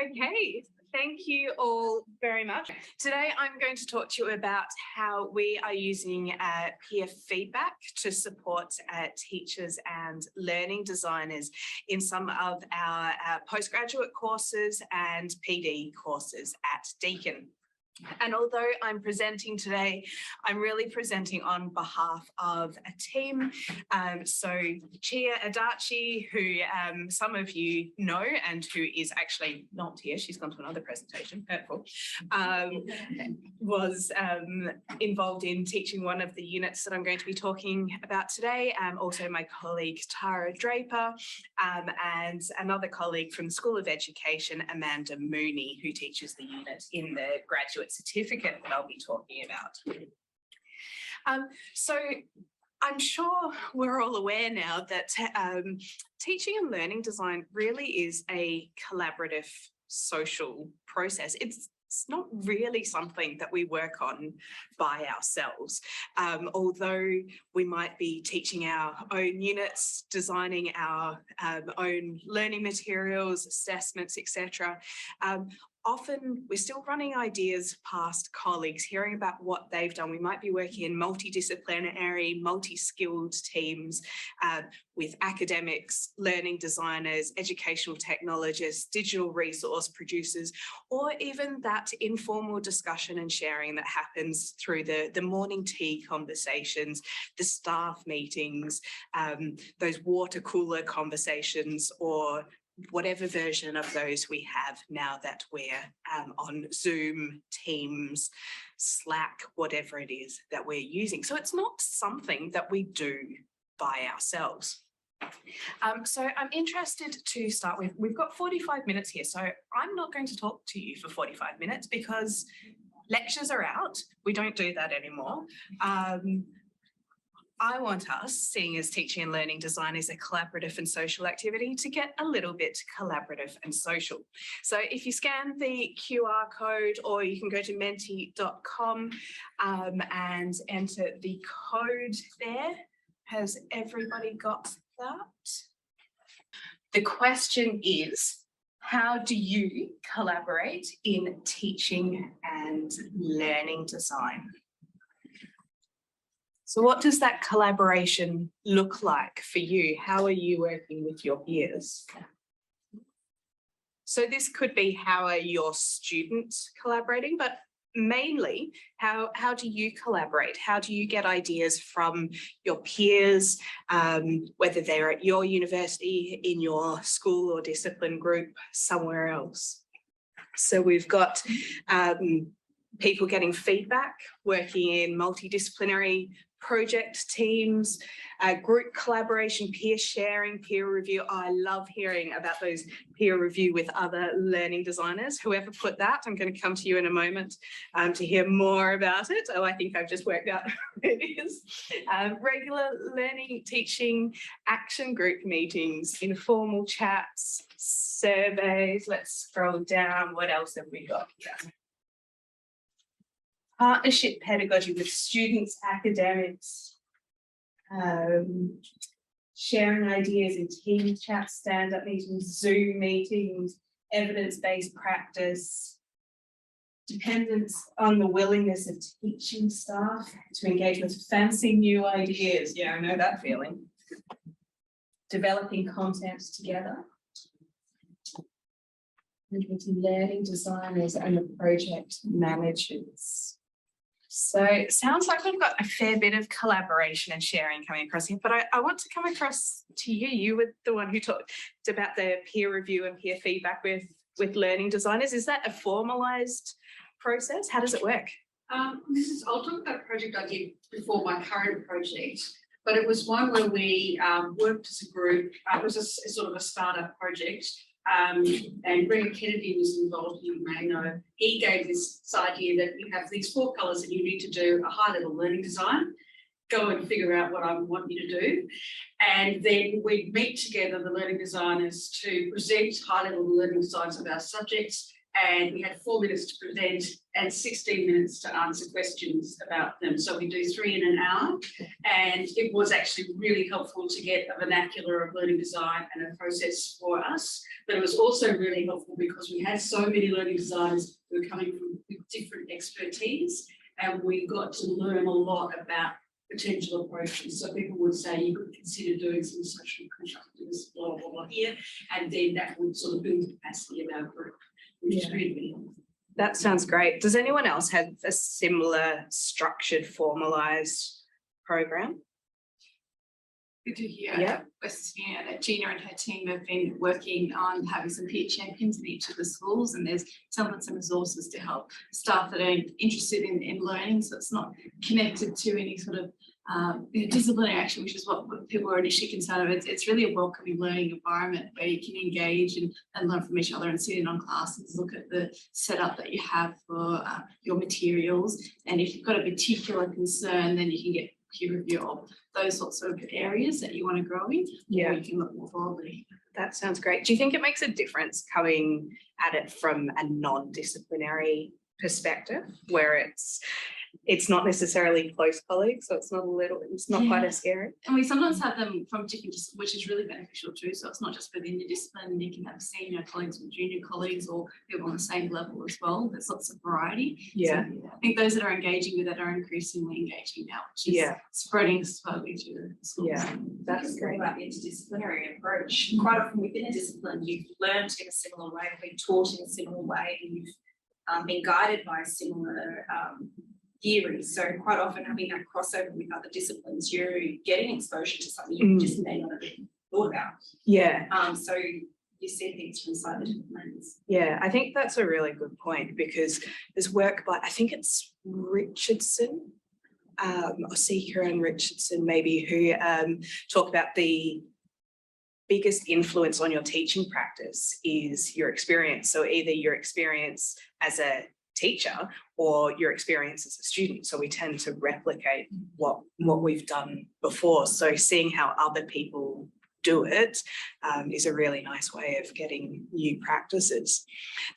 Okay, thank you all very much. Today I'm going to talk to you about how we are using peer feedback to support teachers and learning designers in some of our postgraduate courses and PD courses at Deakin. And although I'm presenting today, I'm really presenting on behalf of a team. So Chia Adachi, who some of you know and who is actually not here, she's gone to another presentation, hurtful, was involved in teaching one of the units that I'm going to be talking about today. Also my colleague Tara Draper and another colleague from the School of Education, Amanda Mooney, who teaches the unit in the graduate certificate that I'll be talking about. So I'm sure we're all aware now that teaching and learning design really is a collaborative social process. It's not really something that we work on by ourselves. Although we might be teaching our own units, designing our own learning materials, assessments, etc. Often we're still running ideas past colleagues, hearing about what they've done. We might be working in multidisciplinary, multi-skilled teams with academics, learning designers, educational technologists, digital resource producers, or even that informal discussion and sharing that happens through the morning tea conversations, the staff meetings, those water cooler conversations, or whatever version of those we have now that we're on Zoom, Teams, Slack, whatever it is that we're using. So it's not something that we do by ourselves. So I'm interested to start with, we've got 45 minutes here, so I'm not going to talk to you for 45 minutes because lectures are out. We don't do that anymore. I want us, seeing as teaching and learning design is a collaborative and social activity, to get a little bit collaborative and social. So if you scan the QR code, or you can go to menti.com and enter the code there. Has everybody got that? The question is, how do you collaborate in teaching and learning design? So what does that collaboration look like for you? How are you working with your peers? So this could be, how are your students collaborating, but mainly how do you collaborate? How do you get ideas from your peers, whether they're at your university, in your school or discipline group, somewhere else? So we've got people getting feedback, working in multidisciplinary project teams, group collaboration, peer sharing, peer review. I love hearing about those peer review with other learning designers. Whoever put that, I'm going to come to you in a moment to hear more about it. Oh, I think I've just worked out who it is. Regular learning, teaching, action group meetings, informal chats, surveys. Let's scroll down. What else have we got here? Partnership pedagogy with students, academics, sharing ideas in team chats, stand-up meetings, Zoom meetings, evidence-based practice, dependence on the willingness of teaching staff to engage with fancy new ideas. Yeah, I know that feeling. Developing content together. And with learning designers and the project managers. So it sounds like we've got a fair bit of collaboration and sharing coming across here, but I want to come across to you. You were the one who talked about the peer review and peer feedback with learning designers. Is that a formalised process? How does it work? I'll talk about a project I did before my current project, but it was one where we worked as a group. It was a sort of a startup project. And Brennan Kennedy was involved, you may know. He gave this idea that you have these 4 colours and you need to do a high-level learning design. Go and figure out what I want you to do. And then we'd meet together, the learning designers, to present high-level learning designs of our subjects and we had 4 minutes to present and 16 minutes to answer questions about them. So we do 3 in an hour, and it was actually really helpful to get a vernacular of learning design and a process for us. But it was also really helpful because we had so many learning designers who were coming from different expertise, and we got to learn a lot about potential approaches. So people would say you could consider doing some social constructivist, blah, blah, blah here, and then that would sort of build the capacity of our group, which is really helpful. That sounds great. Does anyone else have a similar structured, formalised program? Good to hear. Yeah. That Gina and her team have been working on having some peer champions in each of the schools, and there's some resources to help staff that are interested in learning. So it's not connected to any sort of disciplinary action, which is what people are initially concerned of. It's really a welcoming learning environment where you can engage and learn from each other and sit in on classes, look at the setup that you have for your materials. And if you've got a particular concern, then you can get peer review of those sorts of areas that you want to grow in. Yeah, or you can look more broadly. That sounds great. Do you think it makes a difference coming at it from a non-disciplinary perspective, where it's not necessarily close colleagues, so it's not quite as scary? And we sometimes have them from different, which is really beneficial too. So it's not just within your discipline. You can have senior colleagues or junior colleagues or people on the same level as well. There's lots of variety. Yeah. So, I think those that are engaging with it are increasingly engaging now, which is spreading slowly to the schools. Yeah, that's great. About the interdisciplinary approach. Quite often within a discipline, you've learned in a similar way, been taught in a similar way, and you've been guided by a similar theory. So quite often having that crossover with other disciplines, you're getting exposure to something you just may not have even thought about. Yeah. So you see things from slightly different lenses. Yeah, I think that's a really good point, because there's work by, I think it's Richardson, or Seeker and Richardson maybe, who talk about the biggest influence on your teaching practice is your experience. So either your experience as a teacher or your experience as a student. So we tend to replicate what we've done before. So seeing how other people do it is a really nice way of getting new practices.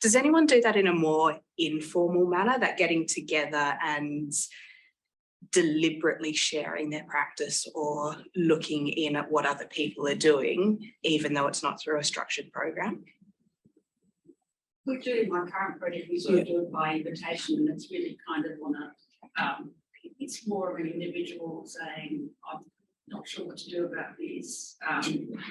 Does anyone do that in a more informal manner, that getting together and deliberately sharing their practice or looking in at what other people are doing, even though it's not through a structured program? We do in my current project, we sort of do it by invitation, and it's really kind of on a, it's more of an individual saying, I'm not sure what to do about this.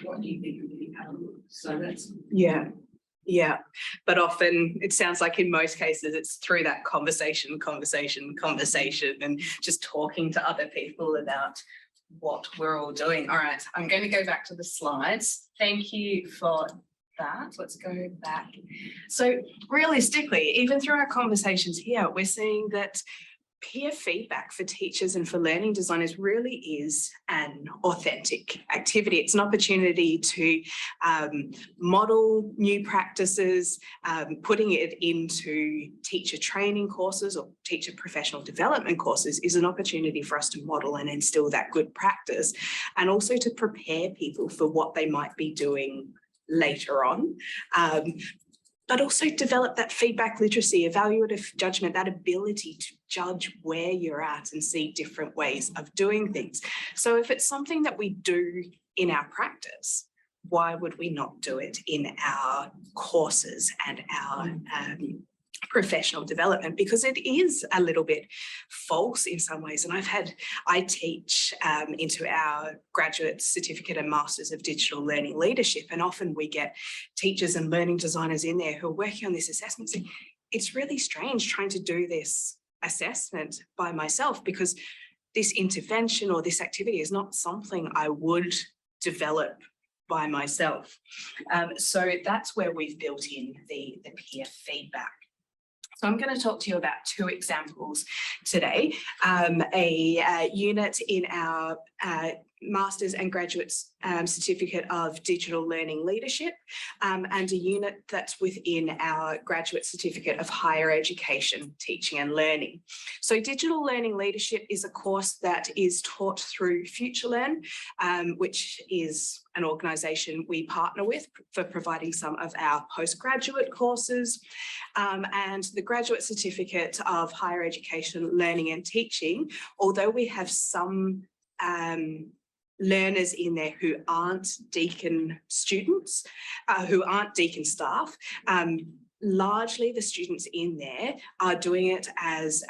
What do you think of the calendar? So that's. Yeah. But often it sounds like in most cases it's through that conversation, and just talking to other people about what we're all doing. All right, I'm going to go back to the slides. Thank you for that. Let's go back. So realistically, even through our conversations here, we're seeing that peer feedback for teachers and for learning designers really is an authentic activity. It's an opportunity to model new practices, putting it into teacher training courses or teacher professional development courses is an opportunity for us to model and instill that good practice, and also to prepare people for what they might be doing later on. But also develop that feedback literacy, evaluative judgment, that ability to judge where you're at and see different ways of doing things. So if it's something that we do in our practice, why would we not do it in our courses and our professional development? Because it is a little bit false in some ways. And I teach into our graduate certificate and masters of digital learning leadership, and often we get teachers and learning designers in there who are working on this assessment saying, it's really strange trying to do this assessment by myself, because this intervention or this activity is not something I would develop by myself. So that's where we've built in the peer feedback. So I'm going to talk to you about two examples today. A unit in our Master's and Graduate Certificate of Digital Learning Leadership, and a unit that's within our Graduate Certificate of Higher Education, Teaching and Learning. So Digital Learning Leadership is a course that is taught through FutureLearn, which is an organisation we partner with for providing some of our postgraduate courses, and the Graduate Certificate of Higher Education, Learning and Teaching, although we have some learners in there who aren't Deakin students, who aren't Deakin staff, largely the students in there are doing it as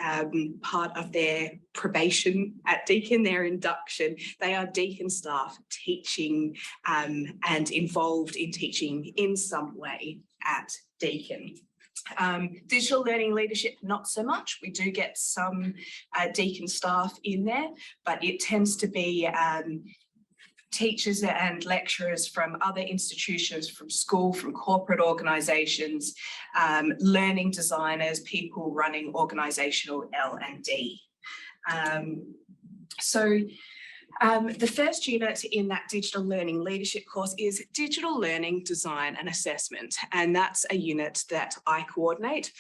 part of their probation at Deakin, their induction. They are Deakin staff teaching and involved in teaching in some way at Deakin. Digital learning leadership, not so much. We do get some Deakin staff in there, but it tends to be teachers and lecturers from other institutions, from school, from corporate organisations, learning designers, people running organisational L&D. The first unit in that digital learning leadership course is digital learning design and assessment, and that's a unit that I coordinate.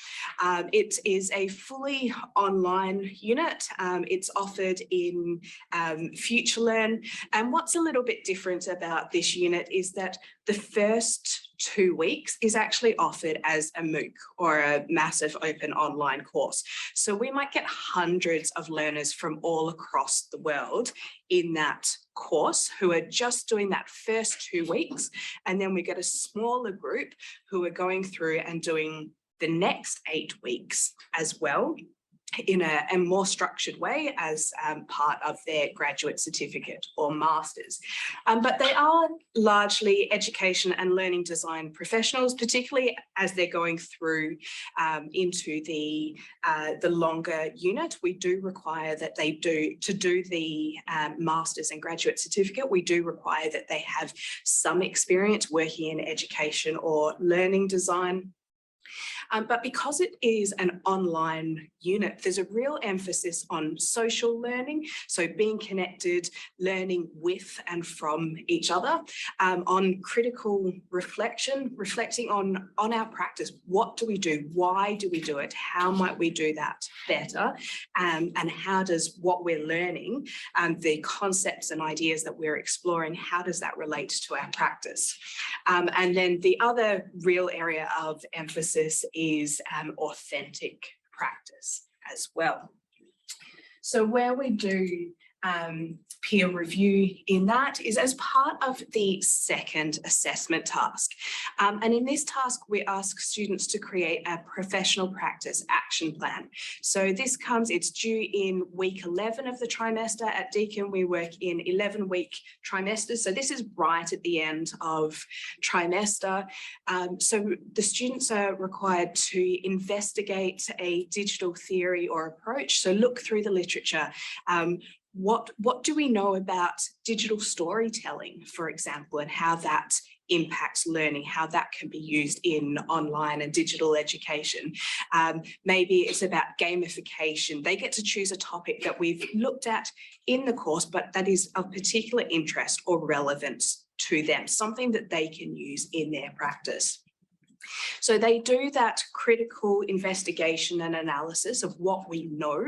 It is a fully online unit. It's offered in FutureLearn, and what's a little bit different about this unit is that the first 2 weeks is actually offered as a MOOC, or a massive open online course. So we might get hundreds of learners from all across the world in that course who are just doing that first 2 weeks. And then we get a smaller group who are going through and doing the next 8 weeks as well, in a more structured way as part of their graduate certificate or master's. But they are largely education and learning design professionals, particularly as they're going through into the longer unit. We do require that they to do the master's and graduate certificate, we do require that they have some experience working in education or learning design. But because it is an online unit, there's a real emphasis on social learning, so being connected, learning with and from each other, on critical reflection, reflecting on our practice. What do we do? Why do we do it? How might we do that better? And how does what we're learning, the concepts and ideas that we're exploring, how does that relate to our practice? And then the other real area of emphasis is authentic practice as well. So where we do peer review in that is as part of the second assessment task. And in this task, we ask students to create a professional practice action plan. So this it's due in week 11 of the trimester. At Deakin, we work in 11-week trimesters. So this is right at the end of trimester. So the students are required to investigate a digital theory or approach. So look through the literature. What do we know about digital storytelling, for example, and how that impacts learning, how that can be used in online and digital education? Maybe it's about gamification. They get to choose a topic that we've looked at in the course, but that is of particular interest or relevance to them, something that they can use in their practice. So they do that critical investigation and analysis of what we know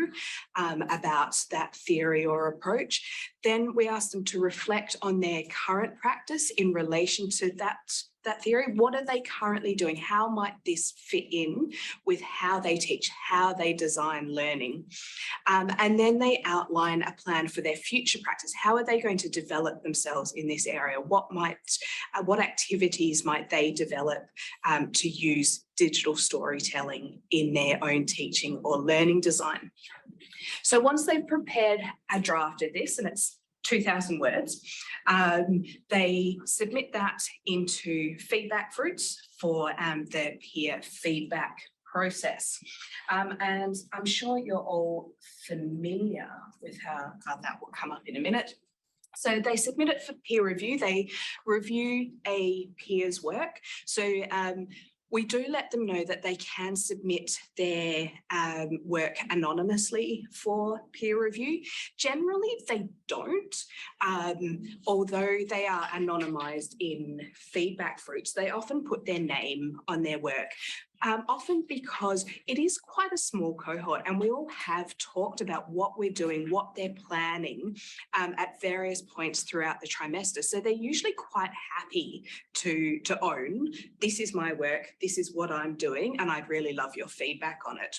about that theory or approach. Then we ask them to reflect on their current practice in relation to that theory. What are they currently doing? How might this fit in with how they teach, how they design learning? And then they outline a plan for their future practice. How are they going to develop themselves in this area? What activities might they develop to use digital storytelling in their own teaching or learning design? So once they've prepared a draft of this, and it's 2,000 words, they submit that into FeedbackFruits for the peer feedback process. And I'm sure you're all familiar with how that will come up in a minute. So they submit it for peer review. They review a peer's work. So We do let them know that they can submit their work anonymously for peer review. Generally, they don't, although they are anonymised in FeedbackFruits. They often put their name on their work. Often because it is quite a small cohort and we all have talked about what we're doing, what they're planning at various points throughout the trimester. So they're usually quite happy to own, this is my work, this is what I'm doing, and I'd really love your feedback on it.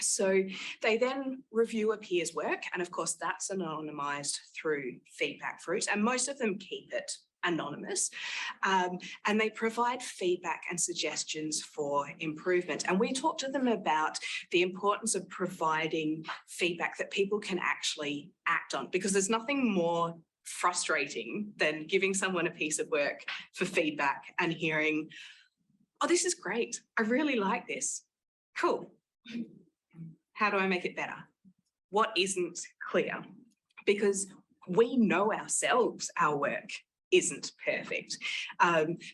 So they then review a peer's work, and of course that's anonymised through FeedbackFruits, and most of them keep it anonymous, and they provide feedback and suggestions for improvement. And we talk to them about the importance of providing feedback that people can actually act on, because there's nothing more frustrating than giving someone a piece of work for feedback and hearing, oh, this is great, I really like this, cool, how do I make it better? What isn't clear? Because we know ourselves, our work isn't perfect.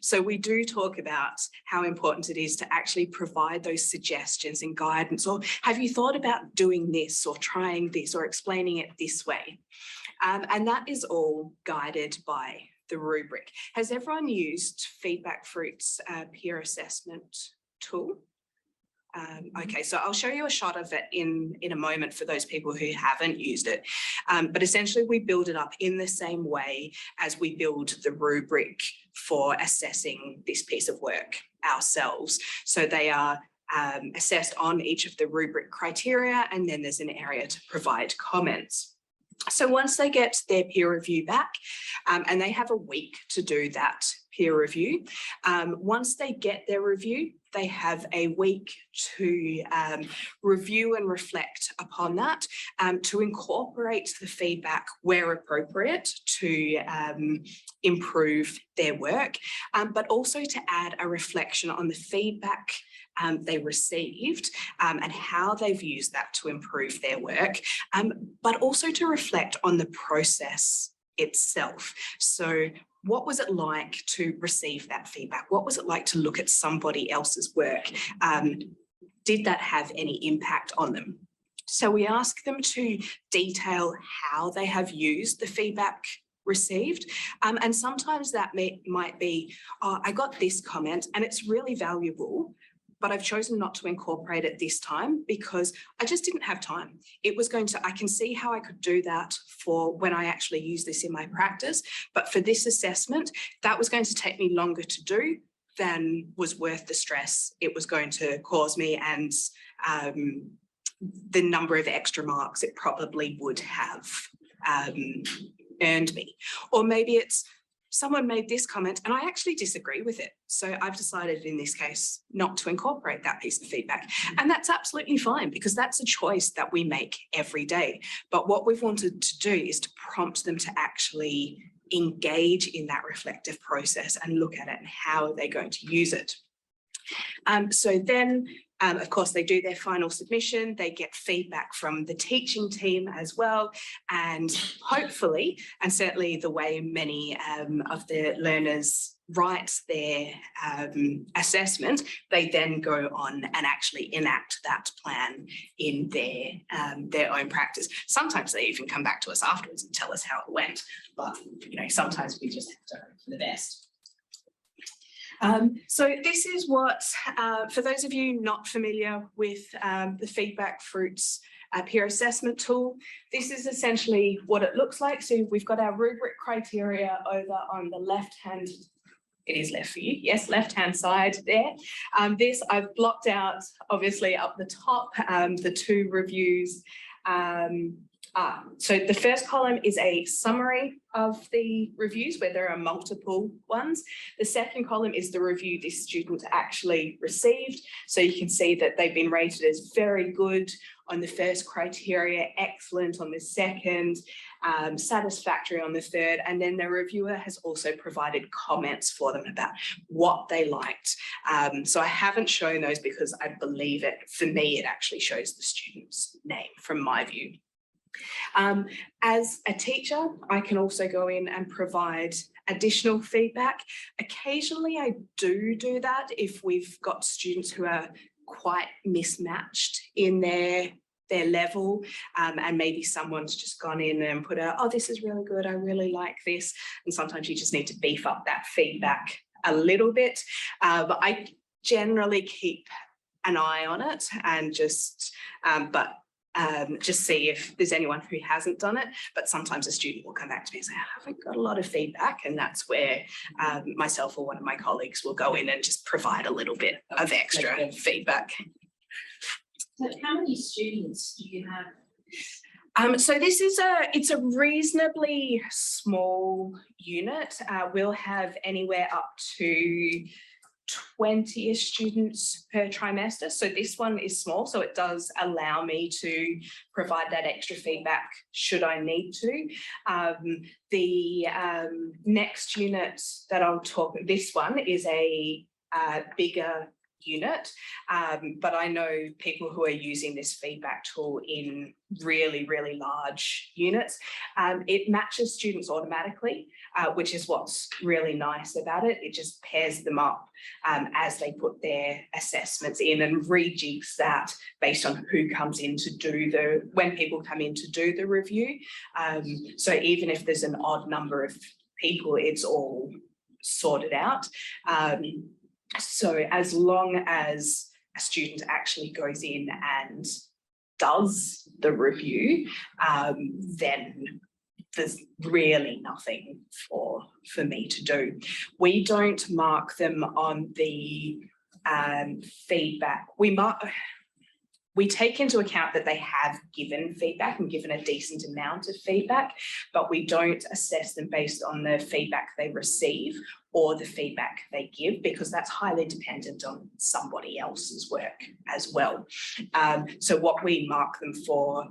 So we do talk about how important it is to actually provide those suggestions and guidance, or have you thought about doing this or trying this or explaining it this way? And that is all guided by the rubric. Has everyone used FeedbackFruits peer assessment tool? Okay, so I'll show you a shot of it in a moment for those people who haven't used it. But essentially we build it up in the same way as we build the rubric for assessing this piece of work ourselves. So they are assessed on each of the rubric criteria, and then there's an area to provide comments. So once they get their peer review back, and they have a week to do that peer review, once they get their review, they have a week to review and reflect upon that, to incorporate the feedback where appropriate to improve their work, but also to add a reflection on the feedback they received and how they've used that to improve their work, but also to reflect on the process itself. So what was it like to receive that feedback? What was it like to look at somebody else's work? Did that have any impact on them? So we ask them to detail how they have used the feedback received. And sometimes that might be, oh, I got this comment and it's really valuable, but I've chosen not to incorporate it this time because I just didn't have time. It was going to, I can see how I could do that for when I actually use this in my practice, but for this assessment, that was going to take me longer to do than was worth the stress it was going to cause me and the number of extra marks it probably would have earned me. Or maybe it's, someone made this comment and I actually disagree with it. So I've decided in this case not to incorporate that piece of feedback. And that's absolutely fine because that's a choice that we make every day. But what we've wanted to do is to prompt them to actually engage in that reflective process and look at it and how are they going to use it. So then, of course, they do their final submission, they get feedback from the teaching team as well, and hopefully, and certainly the way many of the learners write their assessment, they then go on and actually enact that plan in their own practice. Sometimes they even come back to us afterwards and tell us how it went, but you know, sometimes we just have to hope for the best. So this is what, for those of you not familiar with the FeedbackFruits peer assessment tool, this is essentially what it looks like. So we've got our rubric criteria over on the left-hand, it is left for you, yes, left-hand side there. This I've blocked out, obviously up the top, the two reviews. So the first column is a summary of the reviews where there are multiple ones. The second column is the review this student actually received. So you can see that they've been rated as very good on the first criteria, excellent on the second, satisfactory on the third, and then the reviewer has also provided comments for them about what they liked. So I haven't shown those because I believe it, for me, it actually shows the student's name from my view. As a teacher, I can also go in and provide additional feedback. Occasionally I do that if we've got students who are quite mismatched in their level, and maybe someone's just gone in and put out, oh, this is really good, I really like this. And sometimes you just need to beef up that feedback a little bit. But I generally keep an eye on it and just see if there's anyone who hasn't done it. But sometimes a student will come back to me and say, I haven't got a lot of feedback. And that's where myself or one of my colleagues will go in and just provide a little bit of extra feedback. So how many students do you have? So this is it's a reasonably small unit. We'll have anywhere up to 20-ish students per trimester. So this one is small, so it does allow me to provide that extra feedback should I need to. The next unit that I'll talk, this one is a bigger unit, but I know people who are using this feedback tool in really, really large units. It matches students automatically, which is what's really nice about it. It just pairs them up as they put their assessments in and rejigs that based on who comes in to do when people come in to do the review. So even if there's an odd number of people, it's all sorted out. So as long as a student actually goes in and does the review, then there's really nothing for me to do. We don't mark them on the feedback. We take into account that they have given feedback and given a decent amount of feedback, but we don't assess them based on the feedback they receive or the feedback they give, because that's highly dependent on somebody else's work as well. So what we mark them for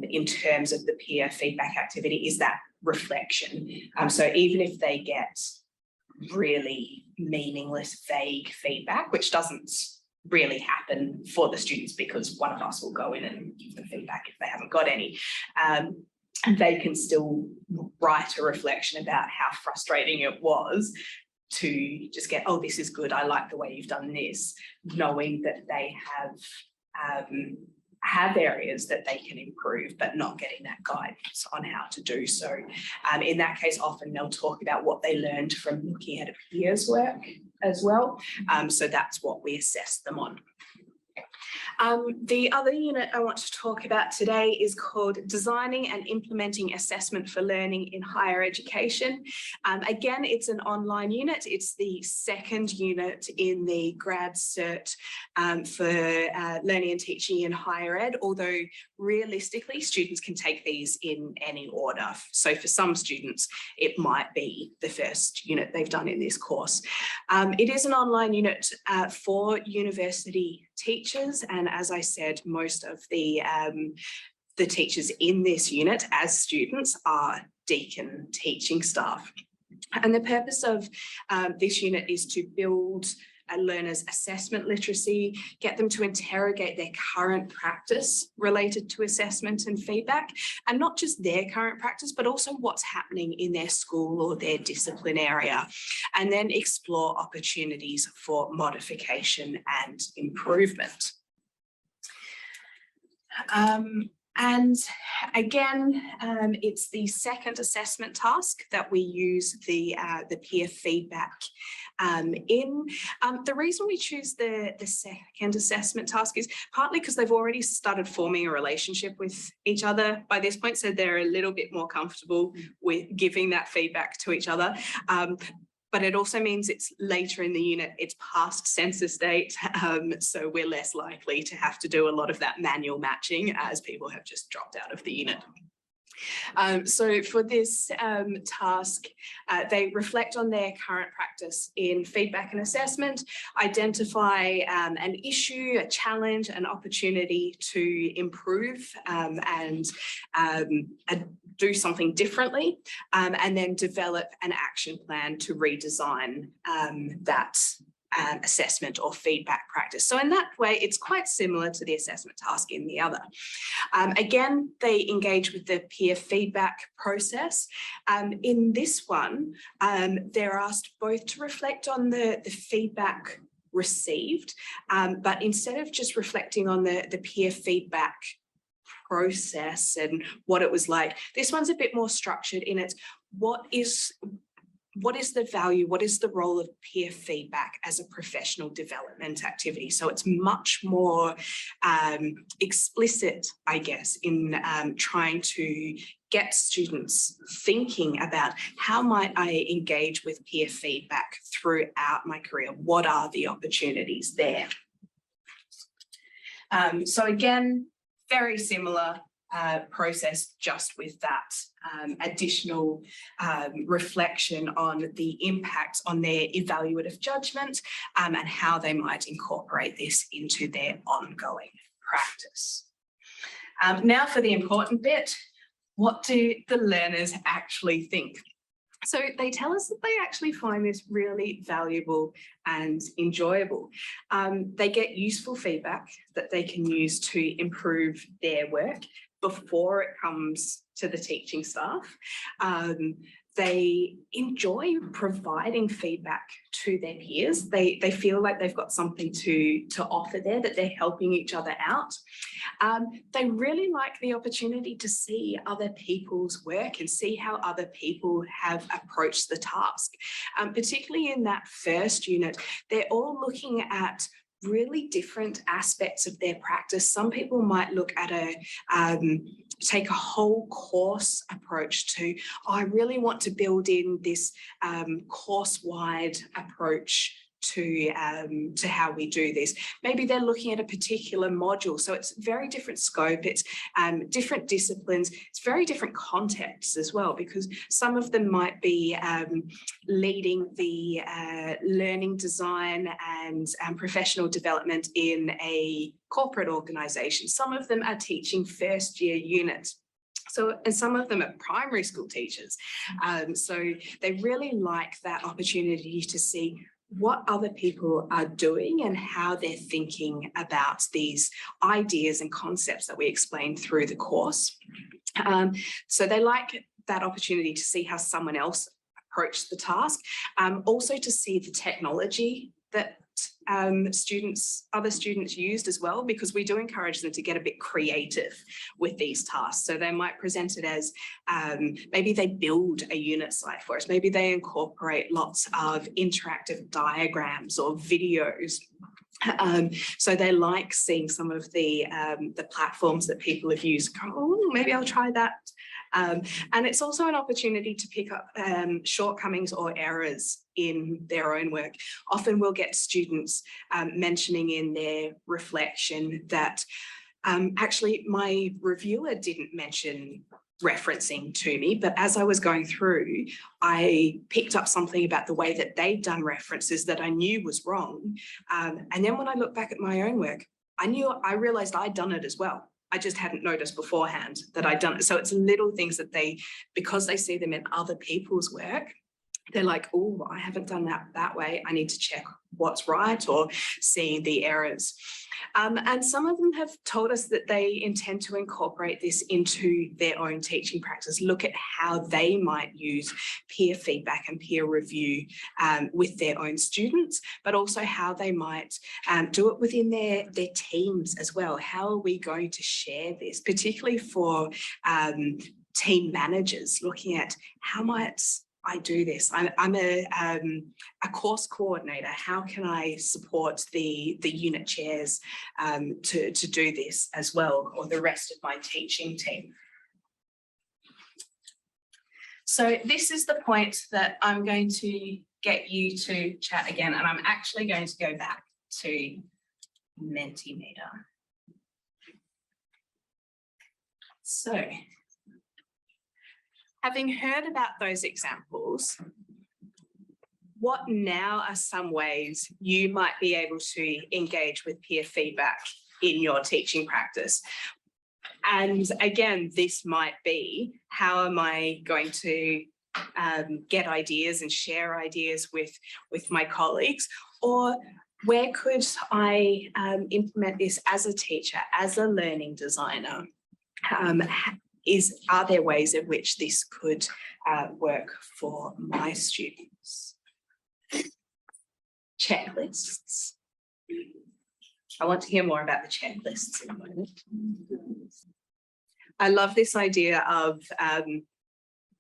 in terms of the peer feedback activity is that reflection. So even if they get really meaningless, vague feedback, which doesn't really happen for the students because one of us will go in and give them feedback if they haven't got any. They can still write a reflection about how frustrating it was to just get, oh, this is good, I like the way you've done this, knowing that they have areas that they can improve, but not getting that guidance on how to do so. In that case, often they'll talk about what they learned from looking at a peer's work as well. So that's what we assess them on. The other unit I want to talk about today is called Designing and Implementing Assessment for Learning in Higher Education. Again, it's an online unit. It's the second unit in the grad cert for learning and teaching in higher ed, although realistically students can take these in any order. So for some students, it might be the first unit they've done in this course. It is an online unit for university teachers, and as I said, most of the teachers in this unit as students are Deakin teaching staff. And the purpose of this unit is to build learners' assessment literacy, get them to interrogate their current practice related to assessment and feedback, and not just their current practice, but also what's happening in their school or their discipline area, and then explore opportunities for modification and improvement. And again, it's the second assessment task that we use the peer feedback in. The reason we choose the second assessment task is partly because they've already started forming a relationship with each other by this point, so they're a little bit more comfortable with giving that feedback to each other. But it also means it's later in the unit, it's past census date, so we're less likely to have to do a lot of that manual matching as people have just dropped out of the unit. So for this task, they reflect on their current practice in feedback and assessment, identify an issue, a challenge, an opportunity to improve and do something differently, and then develop an action plan to redesign that assessment or feedback practice. So in that way, it's quite similar to the assessment task in the other. Again, they engage with the peer feedback process. In this one, they're asked both to reflect on the feedback received, but instead of just reflecting on the peer feedback process and what it was like, this one's a bit more structured in its what is the value, what is the role of peer feedback as a professional development activity? So it's much more explicit, I guess, in trying to get students thinking about how might I engage with peer feedback throughout my career? What are the opportunities there? So again, very similar process, just with that additional reflection on the impact on their evaluative judgment and how they might incorporate this into their ongoing practice. Now for the important bit, what do the learners actually think? So they tell us that they actually find this really valuable and enjoyable. They get useful feedback that they can use to improve their work before it comes to the teaching staff. They enjoy providing feedback to their peers. They feel like they've got something to offer there, that they're helping each other out. They really like the opportunity to see other people's work and see how other people have approached the task. Particularly in that first unit, they're all looking at really different aspects of their practice. Some people might look at take a whole course approach to, oh, I really want to build in this course-wide approach to how we do this. Maybe they're looking at a particular module, so it's very different scope, it's different disciplines, it's very different contexts as well, because some of them might be leading the learning design and professional development in a corporate organisation. Some of them are teaching first year units. So, and some of them are primary school teachers. So they really like that opportunity to see what other people are doing and how they're thinking about these ideas and concepts that we explain through the course. So they like that opportunity to see how someone else approached the task, also to see the technology that other students used as well, because we do encourage them to get a bit creative with these tasks. So they might present it as maybe they build a unit slide for us, maybe they incorporate lots of interactive diagrams or videos. So they like seeing some of the platforms that people have used. Oh, maybe I'll try that. And it's also an opportunity to pick up shortcomings or errors in their own work. Often we'll get students mentioning in their reflection that actually my reviewer didn't mention referencing to me, but as I was going through, I picked up something about the way that they'd done references that I knew was wrong. And then when I look back at my own work, I realized I'd done it as well. I just hadn't noticed beforehand that I'd done it. So it's little things that because they see them in other people's work, they're like, oh, I haven't done that way. I need to check what's right or see the errors. And some of them have told us that they intend to incorporate this into their own teaching practice, look at how they might use peer feedback and peer review with their own students, but also how they might do it within their teams as well. How are we going to share this, particularly for team managers, looking at how might I do this? I'm a course coordinator. How can I support the unit chairs to do this as well, or the rest of my teaching team? So this is the point that I'm going to get you to chat again, and I'm actually going to go back to Mentimeter. So, having heard about those examples, what now are some ways you might be able to engage with peer feedback in your teaching practice? And again, this might be, how am I going to get ideas and share ideas with my colleagues? Or where could I implement this as a teacher, as a learning designer? Are there ways in which this could work for my students? Checklists. I want to hear more about the checklists in a moment. I love this idea of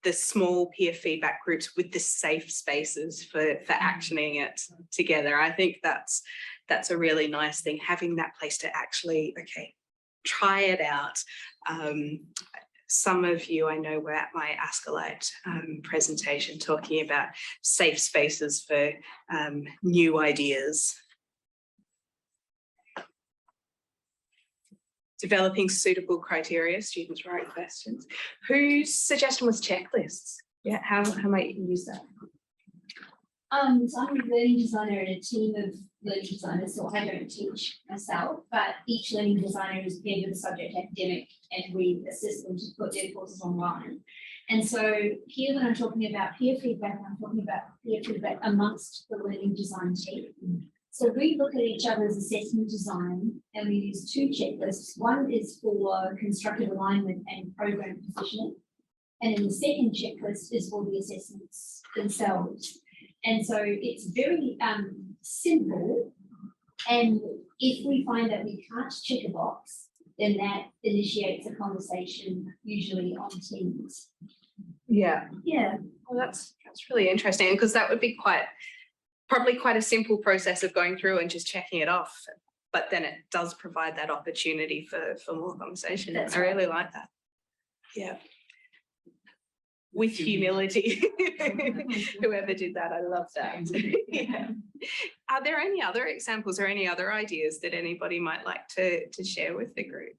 the small peer feedback groups with the safe spaces for actioning it together. I think that's a really nice thing, having that place to actually, okay, try it out. Some of you I know were at my Elliott presentation talking about safe spaces for new ideas. Developing suitable criteria, students write questions. Whose suggestion was checklists? Yeah, how might you use that? So I'm a learning designer in a team of learning designers, so I don't teach myself, but each learning designer is paired with a subject academic and we assist them to put their courses online. And so here when I'm talking about peer feedback, I'm talking about peer feedback amongst the learning design team. So we look at each other's assessment design and we use two checklists. One is for constructive alignment and program positioning. And then the second checklist is for the assessments themselves. And so it's very simple. And if we find that we can't check a box, then that initiates a conversation, usually on Teams. Yeah. Yeah. Well, that's really interesting, because that would be probably quite a simple process of going through and just checking it off. But then it does provide that opportunity for more conversation. That's I really like that. Yeah. With humility. Whoever did that, I love that. Yeah. Are there any other examples or any other ideas that anybody might like to share with the group?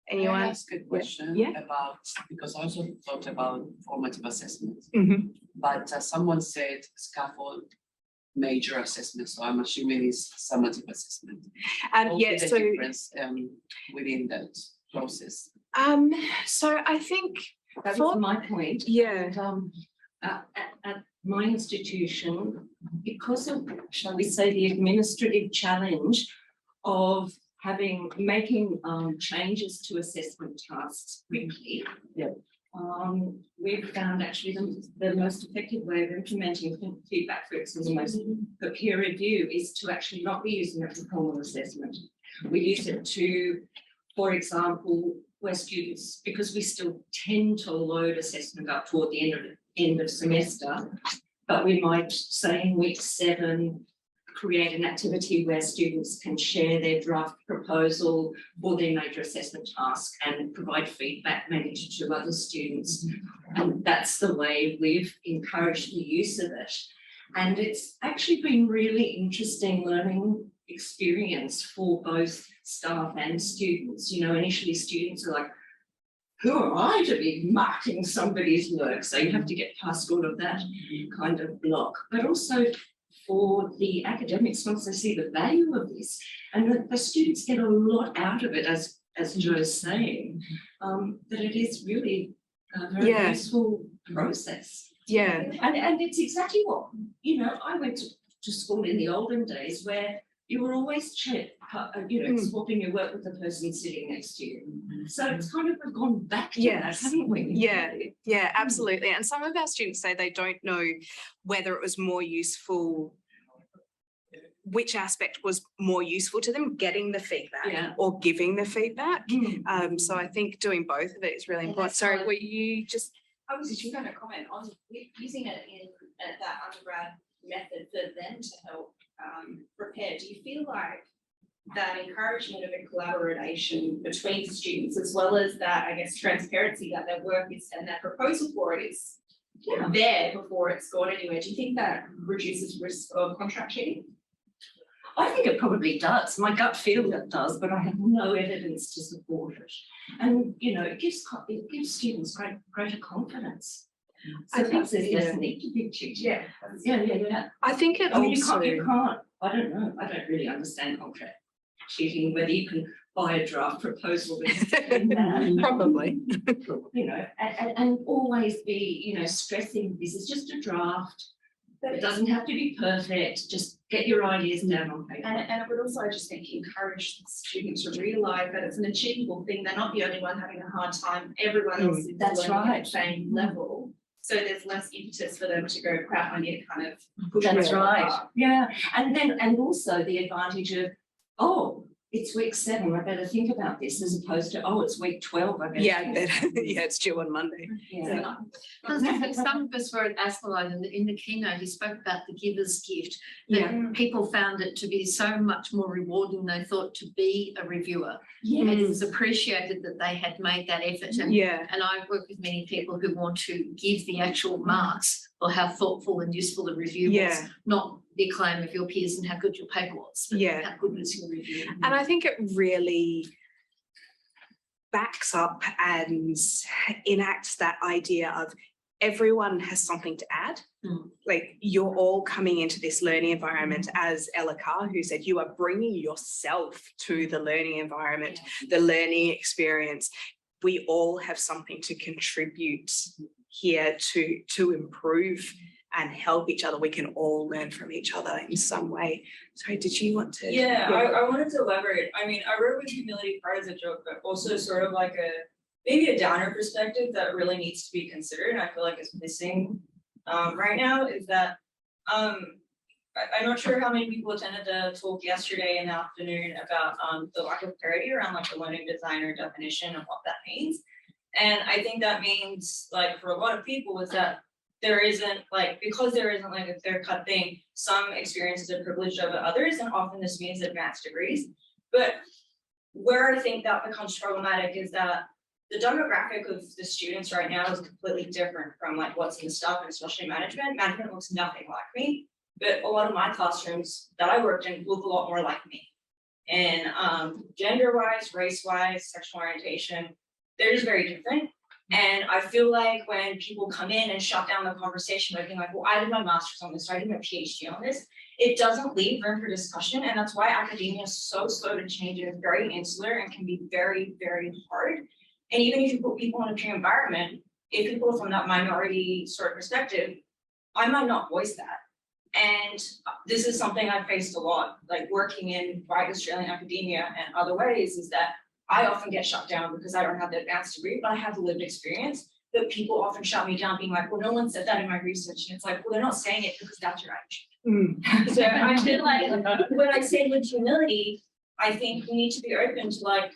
Anyone? Can I ask a question about, because I also thought about formative assessment, but someone said scaffold major assessment, so I'm assuming it's summative assessment. Yeah, so the difference within that process. So I think that was my point. Yeah. And, at my institution, because of, shall we say, the administrative challenge of making changes to assessment tasks quickly, we've found actually the most effective way of implementing FeedbackFruits and the most for peer review is to actually not be using it for formal assessment. We use it to, for example, where students, because we still tend to load assessment up toward the end of semester, but we might say in week 7 create an activity where students can share their draft proposal for their major assessment task and provide feedback maybe to 2 other students. And that's the way we've encouraged the use of it. And it's actually been really interesting learning experience for both staff and students. You know, initially students are like, who am I to be marking somebody's work? So you have to get past all of that kind of block. But also for the academics, once they see the value of this, and the students get a lot out of it, as Joe's saying, that it is really a very useful process. Yeah. And it's exactly what, you know, I went to school in the olden days where you were always swapping your work with the person sitting next to you. So it's kind of gone back to that, haven't we? Yeah, absolutely. And some of our students say they don't know whether it was more useful, which aspect was more useful to them, getting the feedback or giving the feedback. So I think doing both of it is really important. Sorry, were you just... I was just going to comment on using it in that undergrad method for them to help prepare. Do you feel like that encouragement of a collaboration between students, as well as that, I guess, transparency that their work is and that proposal for it is there before it's gone anywhere, do you think that reduces risk of contract cheating? I think it probably does. My gut feel it does, but I have no evidence to support it. And you know, it gives students greater confidence. So I think there doesn't need to be cheating. I think it I mean, also... you can't. I don't know. I don't really understand contract cheating, whether you can buy a draft proposal. Probably. You know, and always be, you know, stressing this is just a draft. It doesn't have to be perfect. Just get your ideas down on paper. And I would also just think encourage students to realise that it's an achievable thing. They're not the only one having a hard time. Everyone else is That's learning at right. the same level. So there's less impetus for them to go, crap, I need to kind of push That's myself right. up. Yeah. And also the advantage of, oh, it's week 7, I better think about this, as opposed to, oh, it's week 12, I better. Yeah, yeah, it's due on Monday. Yeah. Some of us were at Australasia, and in the keynote, he spoke about the giver's gift. That people found it to be so much more rewarding than they thought to be a reviewer. And it was appreciated that they had made that effort. And, and I work with many people who want to give the actual marks for how thoughtful and useful the review was, not the acclaim of your peers and how good your paper was, but how good was your review. And I think it really backs up and enacts that idea of everyone has something to add. Like you're all coming into this learning environment, as Ella Carr, who said, you are bringing yourself to the learning environment, the learning experience. We all have something to contribute here to improve and help each other. We can all learn from each other in some way. Sorry, did you want to? Yeah, I wanted to elaborate. I mean, I wrote with humility part as a joke, but also sort of like maybe a downer perspective that really needs to be considered, and I feel like is missing right now, is that I'm not sure how many people attended the talk yesterday in the afternoon about the lack of clarity around like the learning designer definition and what that means. And I think that means, like, for a lot of people is that there isn't like, because there isn't like a clear-cut thing, some experiences are privileged over others, and often this means advanced degrees. But where I think that becomes problematic is that the demographic of the students right now is completely different from like what's in the stuff, and especially management. Management looks nothing like me, but a lot of my classrooms that I worked in look a lot more like me. And gender-wise, race-wise, sexual orientation, they're just very different. And I feel like when people come in and shut down the conversation by being like, well, I did my master's on this, or I did my PhD on this, it doesn't leave room for discussion. And that's why academia is so slow to change, and it's very insular and can be very, very hard. And even if you put people in a peer environment, if people from that minority sort of perspective, I might not voice that. And this is something I've faced a lot, like working in white Australian academia and other ways, is that I often get shut down because I don't have the advanced degree, but I have the lived experience. But people often shut me down being like, well, no one said that in my research. And it's like, well, they're not saying it because that's your attitude. So I feel like when I say with humility, I think we need to be open to like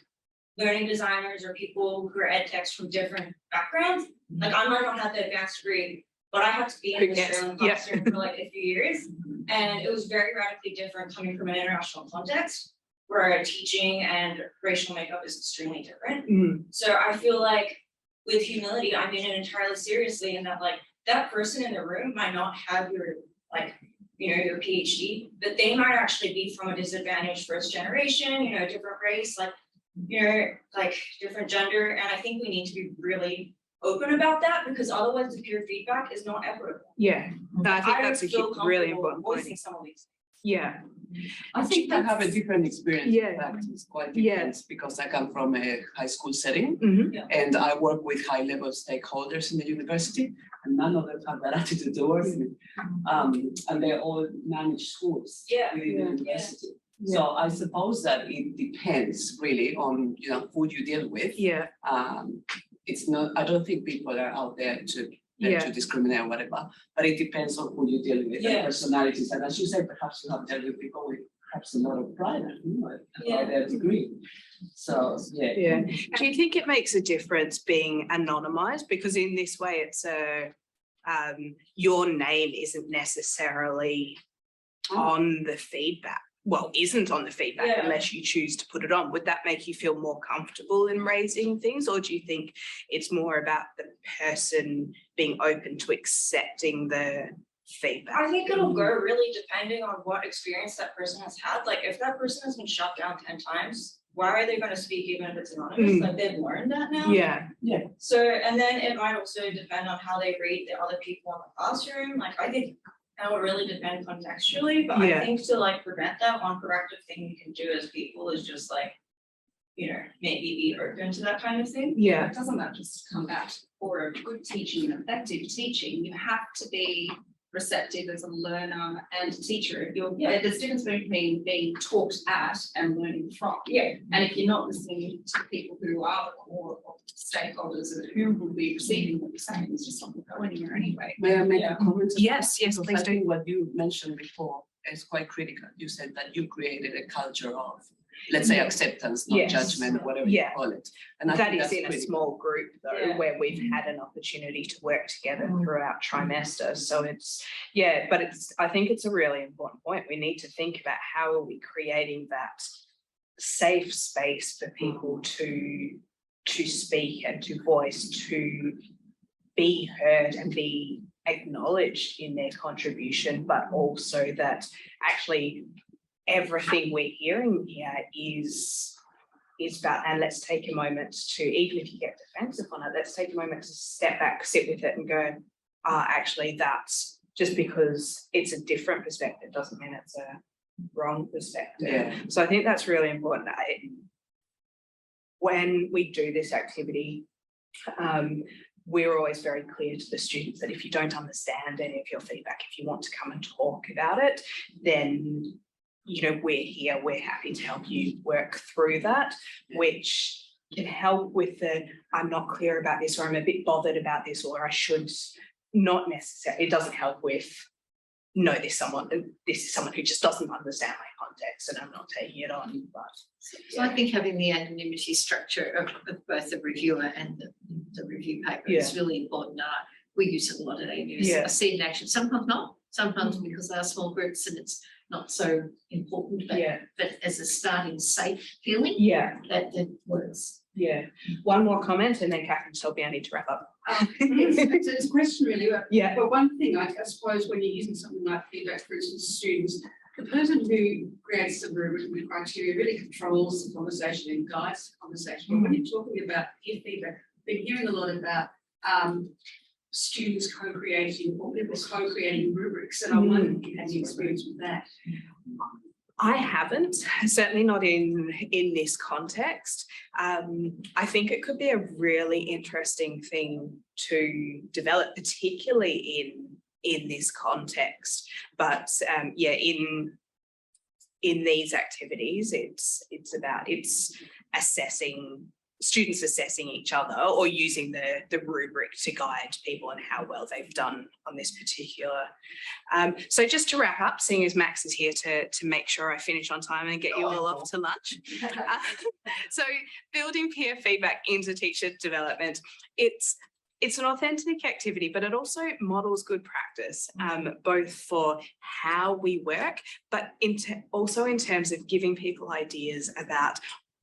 learning designers or people who are ed techs from different backgrounds. Like I might not have the advanced degree, but I have to be in the Australian classroom for like a few years. And it was very radically different coming from an international context, where teaching and racial makeup is extremely different. So I feel like with humility, I mean it entirely seriously, in that like that person in the room might not have your like, you know, your PhD, but they might actually be from a disadvantaged first generation, you know, different race, like, you know, like different gender. And I think we need to be really open about that, because otherwise the peer feedback is not equitable. Yeah, no, I think that's a really important point. Voicing some of these. Yeah. I think I have a different experience. Yeah. In fact, it's quite different because I come from a high school setting and I work with high level stakeholders in the university, and none of them have that attitude towards me. And they all manage schools within the university. So I suppose that it depends really on, you know, who you deal with. It's not, I don't think people are out there to discriminate or whatever, but it depends on who you deal with and personalities. And as you said, perhaps you have dealt with people with perhaps a lot of pride, you know, about their degree. So Do you think it makes a difference being anonymized? Because in this way, it's your name isn't necessarily on the feedback. Well, isn't on the feedback unless you choose to put it on. Would that make you feel more comfortable in raising things? Or do you think it's more about the person being open to accepting the feedback? I think it'll go really depending on what experience that person has had. Like if that person has been shut down 10 times, why are they going to speak even if it's anonymous? Like they've learned that now. So, and then it might also depend on how they read the other people in the classroom. Like I think that will really depend contextually, but Yeah. I think to like prevent that, one proactive thing you can do as people is just like, you know, maybe be open to that kind of thing. Yeah. But doesn't that just come back to, for a good teaching and effective teaching, you have to be receptive as a learner and a teacher. If you're, there's a difference between being talked at and learning from. Yeah. And if you're not listening to people who are the core stakeholders and who will be receiving what you're saying, it's just not going to go anywhere anyway. May I make a comment? Yes, yes, Because please I do. think what you mentioned before is quite critical. You said that you created a culture of, let's say, acceptance, not Yes. judgment, whatever Yeah. you call it. And I That think is that's in a critical. small group though, Yeah. where we've had an opportunity to work together throughout trimester. So I think it's a really important point. We need to think about how are we creating that safe space for people to speak and to voice, to be heard and be acknowledged in their contribution, but also that actually everything we're hearing here is about, and let's take a moment to, even if you get defensive on it, let's take a moment to step back, sit with it and go, actually that's just because it's a different perspective doesn't mean it's a wrong perspective. Yeah. So I think that's really important. When we do this activity, we're always very clear to the students that if you don't understand any of your feedback, if you want to come and talk about it, then we're here, we're happy to help you work through that, which can help with the, I'm not clear about this, or I'm a bit bothered about this, or I should not necessarily, it doesn't help with, no, this is someone who just doesn't understand my context and I'm not taking it on. But So I think having the anonymity structure of both the reviewer and the review paper is really important. We use it a lot at ANU. I see it in action, sometimes not, sometimes because they are small groups and it's not so important, but as a starting safe feeling, that works. Yeah. One more comment and then Catherine told me I need to wrap up. It's a question really, but Yeah. but one thing I suppose when you're using something like FeedbackFruits with students, the person who creates the rubric and the criteria really controls the conversation and guides the conversation. But when you're talking about peer feedback, I've been hearing a lot about students co-creating or people co-creating rubrics, and I wonder if you had any experience with that. I haven't, certainly not in this context. I think it could be a really interesting thing to develop, particularly in this context. But in these activities, it's about students assessing each other or using the rubric to guide people on how well they've done on this particular. So just to wrap up, seeing as Max is here to make sure I finish on time and get you all off to lunch. So building peer feedback into teacher development, it's an authentic activity, but it also models good practice, both for how we work, but also in terms of giving people ideas about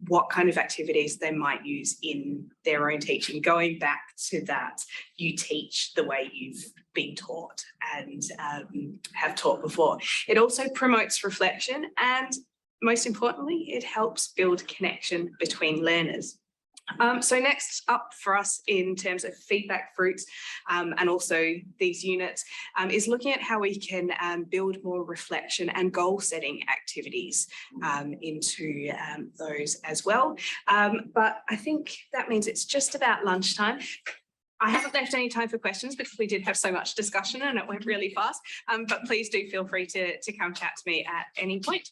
what kind of activities they might use in their own teaching. Going back to that, you teach the way you've been taught and have taught before. It also promotes reflection and, most importantly, it helps build connection between learners. So next up for us in terms of FeedbackFruits and also these units is looking at how we can build more reflection and goal setting activities into those as well. But I think that means it's just about lunchtime. I haven't left any time for questions because we did have so much discussion and it went really fast, but please do feel free to come chat to me at any point.